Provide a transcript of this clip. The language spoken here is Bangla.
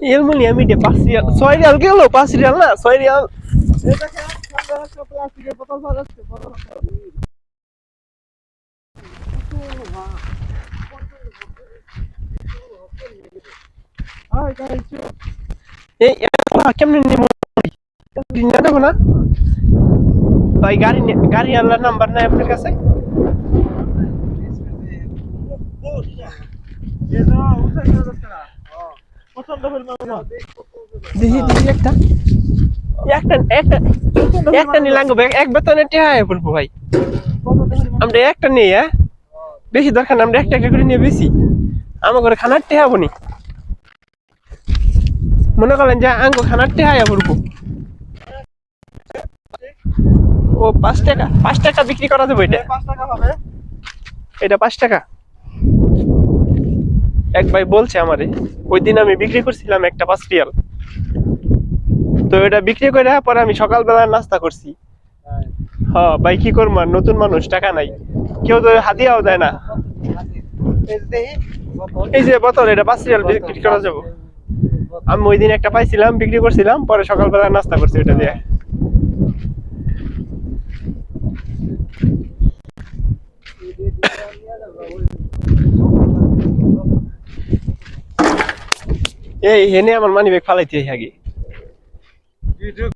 অ্যালুমিনিয়াম ইটে 5 রিয়াল 6 রিয়াল গেল 5 রিয়াল না 6 রিয়াল প্লাস্টিকের বোতল পাওয়া যাচ্ছে এই কেমনে নিব না দেবো না ভাই গাড়ি আল্লাহর নাম্বার নাই আপনার কাছে দেখি দেখি একটা একটা একটা একটা নিলাম এক বেতনের টেহা পড়বো ভাই আমরা একটা নেই হ্যাঁ বেশি দরকার না আমরা একটা একটা করে নিয়ে বেশি আমার ঘরে খানার টেহা বনি মনে করেন যে আঙ্গ খানার টেহা পড়বো ও 5 টাকা বিক্রি করা যাবে এটা 5 টাকা হবে এটা 5 টাকা এক ভাই বলছে আমারে ওই দিন আমি বিক্রি করছিলাম একটা 5 রিয়াল তো এটা বিক্রি করে পরে আমি সকালবেলা নাস্তা করছি হ্যাঁ ভাই কি করবো নতুন মানুষ টাকা নাই কেউ তো হাদিয়াও দেয় না এই যে বোতল এটা 5 রিয়াল বিক্রি করা যাবে আমি ওই দিন একটা পাইছিলাম বিক্রি করছিলাম পরে সকালবেলা নাস্তা করছি ওটা দিয়ে এই হেনে আমার মানি ব্যাগ ফালাইতে আগে